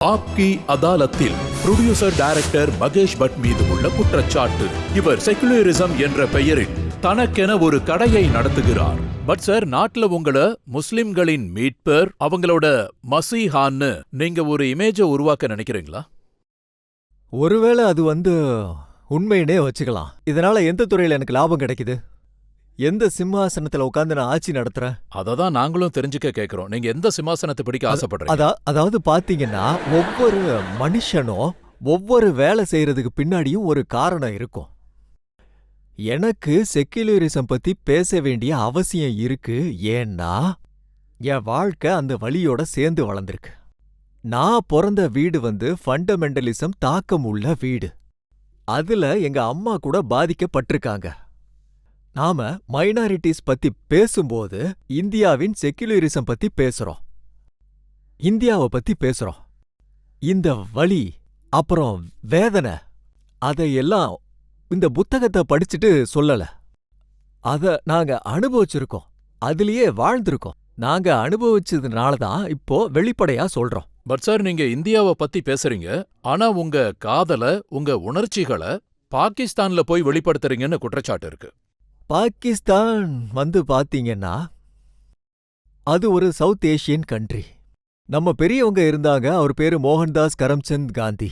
ஆப்கி அதாலத்தில் producer director Mahesh but மீது உள்ள குற்றச்சாட்டு. இவர் செகுலரிசம் என்ற பெயரில் தனக்கென ஒரு கடையை நடத்துகிறார். பட் சார், நாட்டுல உங்களை முஸ்லிம்களின் மீட்பர், அவங்களோட மசீஹான்னு நீங்க ஒரு இமேஜை உருவாக்க நினைக்கிறீங்களா? ஒருவேளை அது உண்மையினே வச்சுக்கலாம். இதனால எந்த துறையில எனக்கு லாபம் கிடைக்குது? எந்த சிம்மாசனத்துல உட்கார்ந்து நான் ஆட்சி நடத்துறேன்? அததான் நாங்களும் தெரிஞ்சுக்க கேக்குறோம். நீங்க எந்த சிம்மாசனத்தை பிடிக்க ஆசைப்படுறீங்க? அதாவது பாத்தீங்கன்னா, ஒவ்வொரு மனுஷனும் ஒவ்வொரு வேலை செய்யறதுக்கு பின்னாடியும் ஒரு காரணம் இருக்கும். எனக்கு செக்குலரிசம் பத்தி பேச வேண்டிய அவசியம் இருக்கு. ஏன்னா என் வாழ்க்கை அந்த வழியோட சேர்ந்து வளர்ந்திருக்கு. நான் பிறந்த வீடு ஃபண்டமெண்டலிசம் தாக்கம் உள்ள வீடு. அதுல எங்க அம்மா கூட பாதிக்கப்பட்டிருக்காங்க. நாம மைனாரிட்டிஸ் பத்தி பேசும்போது இந்தியாவின் செக்குலரிசம் பத்தி பேசுறோம், இந்தியாவை பத்தி பேசுறோம். இந்த வலி அப்புறம் வேதனை அதையெல்லாம் இந்த புத்தகத்தை படிச்சுட்டு சொல்லல. அத நாங்க அனுபவிச்சிருக்கோம், அதுலயே வாழ்ந்திருக்கோம். நாங்க அனுபவிச்சதுனாலதான் இப்போ வெளிப்படையா சொல்றோம். பட் சார், நீங்க இந்தியாவை பத்தி பேசுறீங்க, ஆனா உங்க காதல, உங்க உணர்ச்சிகளை பாகிஸ்தான்ல போய் வெளிப்படுத்துறீங்கன்னு குற்றச்சாட்டு இருக்கு. பாகிஸ்தான் பாத்தீங்கன்னா அது ஒரு சவுத் ஏஷியன் கண்ட்ரி. நம்ம பெரியவங்க இருந்தாங்க, அவர் பேரு மோகன்தாஸ் கரம்சந்த் காந்தி.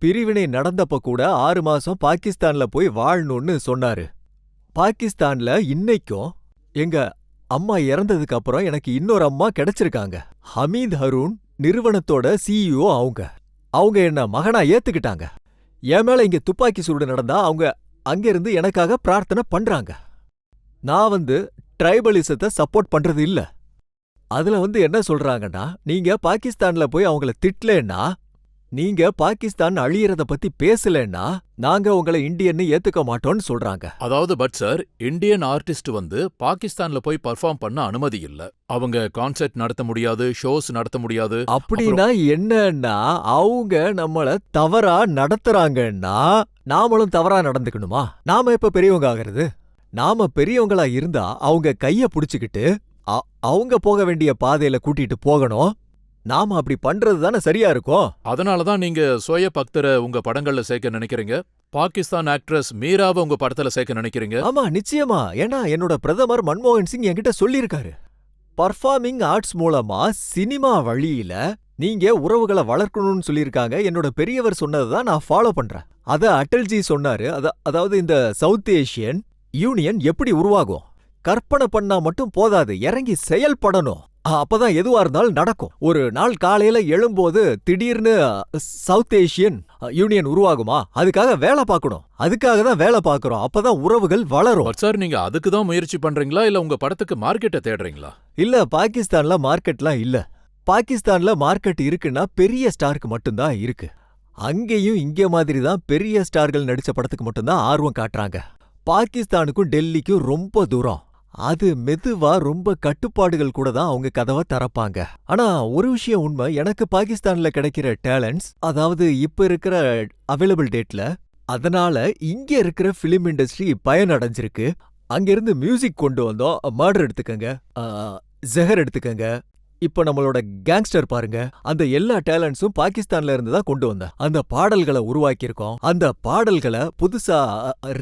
பிரிவினை நடந்தப்ப கூட 6 மாசம் பாகிஸ்தான்ல போய் வாழணும்னு சொன்னாரு. பாகிஸ்தான்ல இன்னைக்கும் எங்க அம்மா இறந்ததுக்கு அப்புறம் எனக்கு இன்னொரு அம்மா கிடைச்சிருக்காங்க. ஹமீத் ஹரூன் நிறுவனத்தோட சிஇஓ அவங்க என்ன மகனா ஏத்துக்கிட்டாங்க. என் மேல இங்க துப்பாக்கி சூடு நடந்தா அவங்க அங்கிருந்து எனக்காக பிரார்த்தனை பண்றாங்க. நான் ட்ரைபலிசத்தை சப்போர்ட் பண்றது இல்ல. அதுல என்ன சொல்றாங்கன்னா, நீங்க பாகிஸ்தான்ல போய் அவங்கள திட்டலன்னா, நீங்க பாகிஸ்தான் அழியறத பத்தி பேசலன்னா, நாங்க உங்களை இந்தியன்னு ஏத்துக்க மாட்டோம்னு சொல்றாங்க. அதாவது பட் சார், இந்தியன் ஆர்டிஸ்ட் பாகிஸ்தான்ல போய் பர்ஃபார்ம் பண்ண அனுமதி இல்ல. அவங்க கான்சர்ட் நடத்த முடியாது, ஷோஸ் நடத்த முடியாது. அப்படின்னா என்னன்னா, அவங்க நம்மள தவறா நடத்துறாங்கன்னா நாமளும் தவறா நடந்துக்கணுமா? நாம எப்ப பெரியவங்க ஆகிறது? நாம பெரியவங்களா இருந்தா அவங்க கைய புடிச்சுக்கிட்டு அவங்க போக வேண்டிய பாதையில கூட்டிட்டு போகணும். நாம அப்படி பண்றது தானே சரியா இருக்கும். அதனாலதான் நீங்க சோய பக்தரை உங்க படங்கள்ல சேர்க்க நினைக்கிறீங்க, பாகிஸ்தான் ஆக்ட்ரஸ் மீராவை உங்க படத்துல சேர்க்க நினைக்கிறீங்க. ஆமா, நிச்சயமா. ஏன்னா என்னோட பிரதமர் மன்மோகன் சிங் என்கிட்ட சொல்லியிருக்காரு, பர்ஃபார்மிங் ஆர்ட்ஸ் மூலமா சினிமா வழியில நீங்க உறவுகளை வளர்க்கணும்னு சொல்லியிருக்காங்க. என்னோட பெரியவர் சொன்னதுதான் நான் ஃபாலோ பண்றேன். அத அட்டல்ஜி சொன்னாரு. அதாவது இந்த சவுத் ஏஷியன் யூனியன் எப்படி உருவாகும்? கற்பனை பண்ணா மட்டும் போதாது, இறங்கி செயல்படணும். அப்பதான் எதுவா இருந்தாலும் நடக்கும். ஒரு நாள் காலையில எழும்போது திடீர்னு சவுத் ஏஷியன் யூனியன் உருவாகுமா? அதுக்காக வேலை பார்க்கணும். அதுக்காக தான் வேலை பார்க்கறோம். அப்பதான் உறவுகள் வளரும். சார், நீங்க அதுக்கு தான் முயற்சி பண்றீங்களா, இல்ல உங்க படத்துக்கு மார்க்கெட்டை தேடுறீங்களா? இல்ல, பாகிஸ்தான்ல மார்க்கெட்லாம் இல்ல. பாகிஸ்தான்ல மார்க்கெட் இருக்குன்னா பெரிய ஸ்டாருக்கு மட்டும்தான் இருக்கு. அங்கேயும் இங்கே மாதிரி தான் பெரிய ஸ்டார்கள் நடிச்ச படத்துக்கு மட்டும்தான் ஆர்வம் காட்டுறாங்க. பாகிஸ்தானுக்கும் டெல்லிக்கும் ரொம்ப தூரம். அது மெதுவா ரொம்ப கட்டுப்பாடுகள் கூட தான் அவங்க கதவை திறப்பாங்க. ஆனா ஒரு விஷயம் உண்மை, எனக்கு பாகிஸ்தான்ல கிடைக்கிற டேலண்ட்ஸ், அதாவது இப்ப இருக்கிற அவைலபிள் டேட்ல, அதனால இங்க இருக்கிற பிலிம் இண்டஸ்ட்ரி பயனடைஞ்சிருக்கு. அங்கிருந்து மியூசிக் கொண்டு வந்தோம். மர்டர் எடுத்துக்கங்க, ஜஹர் எடுத்துக்கங்க, இப்ப நம்மளோட கேங்ஸ்டர் பாருங்க. அந்த எல்லா டேலண்ட்ஸும் பாகிஸ்தான்ல இருந்து தான் கொண்டு வந்தேன். அந்த பாடல்களை உருவாக்கியிருக்கோம். அந்த பாடல்களை புதுசா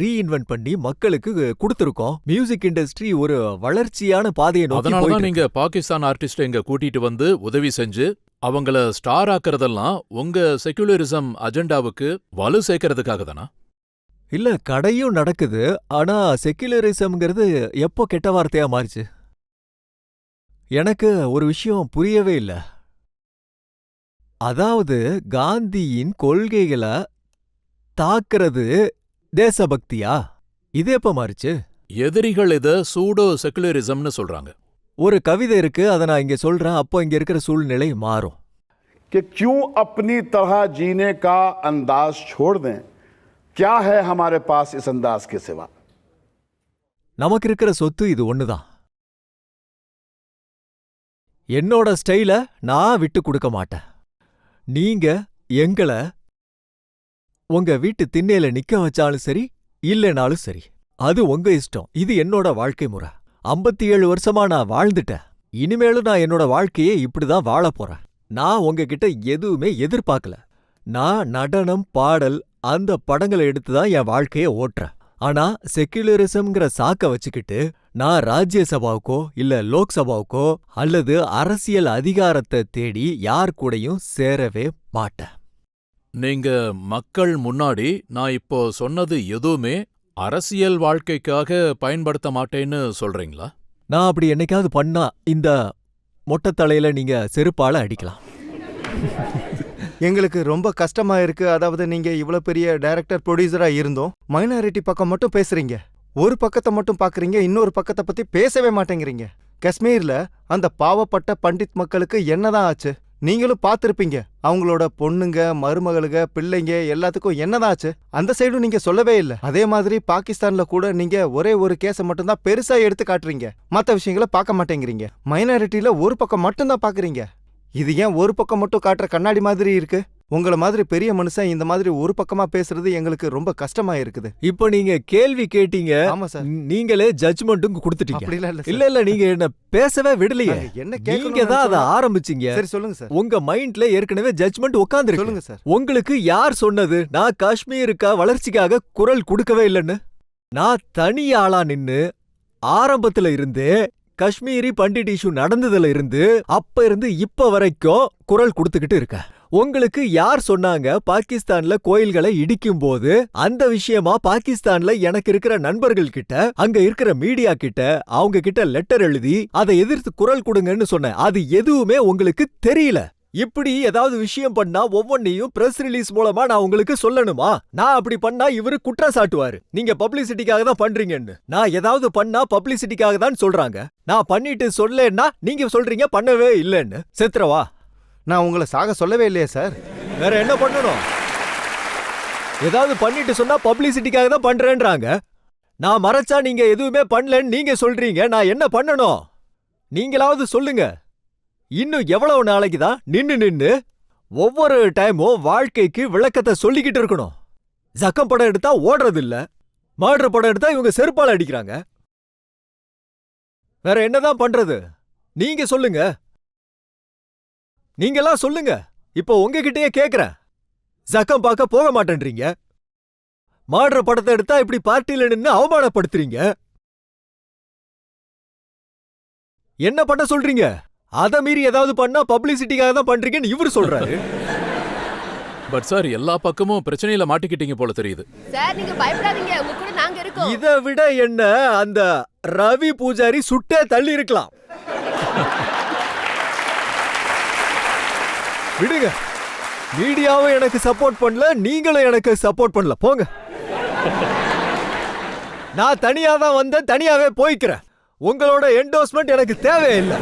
ரீஇன்வென்ட் பண்ணி மக்களுக்கு கொடுத்திருக்கோம். மியூசிக் இண்டஸ்ட்ரி ஒரு வளர்ச்சியான பாதையை நோக்கி போயிட்டு இருக்கு. அதனால நீங்க பாகிஸ்தான் ஆர்டிஸ்ட் இங்க கூட்டிட்டு உதவி செஞ்சு அவங்கள ஸ்டார் ஆக்குறதெல்லாம் உங்க செகுலரிசம் அஜெண்டாவுக்கு வலு சேர்க்கறதுக்காக தானா? இல்ல, கடையும் நடக்குது. ஆனா செகுலரிசம்ங்கிறது எப்போ கெட்ட வார்த்தையா மாறிச்சு? எனக்கு ஒரு விஷயம் புரியவே இல்ல. அதாவது காந்தியின் கொள்கைகளை தாக்குறது தேசபக்தியா? இது எப்ப மாறிச்சு? எதிரிகள் இத சூடோ செகுலரிசம்னு சொல்றாங்க. ஒரு கவிதை இருக்கு, அதை நான் இங்க சொல்றேன். அப்போ இங்க இருக்கிற சூழ்நிலை மாறும். कि क्यों अपनी तरह जीने का अंदाज छोड़ दें, क्या है हमारे पास इस अंदाज के सिवा? நமக்கு இருக்கிற சொத்து இது ஒண்ணுதான். என்னோட ஸ்டைல நான் விட்டு கொடுக்க மாட்டேன். நீங்க எங்கள உங்க வீட்டு திண்ணையில நிக்க வச்சாலும் சரி, இல்லைனாலும் சரி, அது உங்க இஷ்டம். இது என்னோட வாழ்க்கை முறை. 57 வருஷமா நான் வாழ்ந்துட்டேன். இனிமேலும் நான் என்னோட வாழ்க்கையை இப்படிதான் வாழப் போறேன். நான் உங்ககிட்ட எதுவுமே எதிர்பார்க்கல. நான் நடனம், பாடல் அந்த படங்களை எடுத்து தான் என் வாழ்க்கைய ஓட்டுறேன். ஆனா செக்யுலரிசம்ங்கிற சாக்க வச்சுக்கிட்டு நான் ராஜ்யசபாவுக்கோ இல்ல லோக்சபாவுக்கோ அல்லது அரசியல் அதிகாரத்தை தேடி யார் கூடயும் சேரவே மாட்டேன். நீங்க மக்கள் முன்னாடி நான் இப்போ சொன்னது எதுவுமே அரசியல் வாழ்க்கைக்காக பயன்படுத்த மாட்டேன்னு சொல்றீங்களா? நான் அப்படி என்னைக்காவது பண்ணா இந்த மொட்டை தலையில நீங்க செருப்பால அடிக்கலாம். எங்களுக்கு ரொம்ப கஷ்டமா இருக்கு. அதாவது நீங்க இவ்வளவு பெரிய டைரக்டர் ப்ரொடியூசரா இருந்தோம் மைனாரிட்டி பக்கம் மட்டும் பேசுறீங்க. ஒரு பக்கத்தை மட்டும் பாக்குறீங்க, இன்னொரு பக்கத்தை பத்தி பேசவே மாட்டேங்கிறீங்க. காஷ்மீர்ல அந்த பாவப்பட்ட பண்டித் மக்களுக்கு என்னதான் ஆச்சு? நீங்களும் பார்த்திருப்பீங்க. அவங்களோட பொண்ணுங்க, மருமகளுங்க, பிள்ளைங்க எல்லாத்துக்கும் என்னதான் ஆச்சு? அந்த சைடும் நீங்க சொல்லவே இல்லை. அதே மாதிரி பாகிஸ்தான்ல கூட நீங்க ஒரே ஒரு கேஸை மட்டும்தான் பெருசா எடுத்து காட்டுறீங்க, மத்த விஷயங்களை பார்க்க மாட்டேங்கிறீங்க. மைனாரிட்டியில ஒரு பக்கம் மட்டும்தான் பாக்குறீங்க. இது ஏன் ஒரு பக்கம் மட்டும் காட்டுற கண்ணாடி மாதிரி இருக்கு? உங்கள மாதிரி பெரிய மனுஷன் இந்த மாதிரி ஒரு பக்கமா பேசுறது எங்களுக்கு ரொம்ப கஷ்டமா இருக்குது. இப்போ நீங்க கேள்வி கேட்டீங்க, ஆமா சார். நீங்களே ஜட்ஜ்மெண்ட்டும் கொடுத்துட்டீங்க. அப்படிலாம் இல்ல இல்ல இல்ல, நீங்க என்ன பேசவே விடலையே. சார். என்ன நீங்க தான் அதை ஆரம்பிச்சீங்க. சரி சொல்லுங்க சார். உங்க மைண்ட்ல ஏற்கனவே ஜட்ஜ்மெண்ட் உட்கார்ந்துருக்கு. சொல்லுங்க சார். உங்களுக்கு யார் சொன்னது நான் காஷ்மீருக்கா வளர்ச்சிக்காக குரல் கொடுக்கவே இல்லைன்னு? நான் தனி ஆளா நின்னு ஆரம்பத்துல இருந்தே காஷ்மீரி பண்டிட் இஷ்யூ நடந்ததுல இருந்து அப்ப இருந்து இப்ப வரைக்கும் குரல் கொடுத்துக்கிட்டு இருக்க. உங்களுக்கு யார் சொன்னாங்க பாகிஸ்தான்ல கோயில்களை இடிக்கும் போது அந்த விஷயமா பாகிஸ்தான்ல எனக்கு இருக்கிற நண்பர்கள் கிட்ட, அங்க இருக்கிற மீடியா கிட்ட, அவங்க கிட்ட லெட்டர் எழுதி அதை எதிர்த்து குரல் கொடுங்கன்னு சொன்னேன். அது எதுவுமே உங்களுக்கு தெரியல. இப்படி ஏதாவது விஷயம் பண்ணா ஒவ்வொன்னையும் பிரஸ் ரிலீஸ் மூலமா நான் உங்களுக்கு சொல்லணுமா? நான் அப்படி பண்ணா இவரு குற்றம் சாட்டுவாரு, நீங்க பப்ளிசிட்டிக்காக தான் பண்றீங்கன்னு. நான் ஏதாவது பண்ணா பப்ளிசிட்டிக்காக தான் சொல்றாங்க. நான் பண்ணிட்டு சொல்லேன்னா நீங்க சொல்றீங்க பண்ணவே இல்லைன்னு. செத்துறவா? நான் உங்களை சாக சொல்லவே இல்லையே சார். வேற என்ன பண்ணணும்? ஏதாவது பண்ணிட்டு சொன்னா பப்ளிசிட்டிக்காக தான் பண்றேன்றாங்க. நான் மறைச்சா நீங்க எதுவுமே பண்ணலன்னு நீங்க சொல்றீங்க. நான் என்ன பண்ணணும்? நீங்களாவது சொல்லுங்க. இன்னும் எவ்வளவு நாளைக்கு தான் நின்னு ஒவ்வொரு டைமும் வாழ்க்கைக்கு விளக்கத்தை சொல்லிக்கிட்டு இருக்கணும்? ஜக்கம் படம் எடுத்தா ஓடுறது இல்ல, மர்டர் படம் எடுத்தா இவங்க செருப்பால அடிக்கிறாங்க. வேற என்னதான் பண்றது? நீங்க சொல்லுங்க. நீங்கெல்லாம் சொல்லுங்க. இப்போ உங்ககிட்டயே கேக்குறேன். ஜக்கம் பார்க்க போக மாட்டேன்றீங்க, மர்டர் படத்தை எடுத்தா இப்படி பார்ட்டில நின்னு அவமானப்படுத்துறீங்க. என்ன பண்ண சொல்றீங்க? அத மீறி ஏதாவது பண்ணா பப்ளிசிட்டிக்காக தான் பண்றீங்கன்னு இவரு சொல்றாரு. பட் சார், எல்லா பக்கமும் பிரச்சனையில மாட்டிக்கிட்டீங்க போல தெரியுது. சார் நீங்க பயப்படாதீங்க, உங்க கூட நாங்க இருக்கோம். இத விட என்ன அந்த ரவி பூஜாரி சுட்டே தள்ளி இருக்கலாம். விடுங்க. மீடியாவும் எனக்கு சப்போர்ட் பண்ணல, நீங்களும் எனக்கு சப்போர்ட் பண்ணல. போங்க. நான் தனியா தான் வந்தேன், தனியாவே போய்க்கிறேன். உங்களோட என்டோர்ஸ்மெண்ட் எனக்கு தேவையில்லை.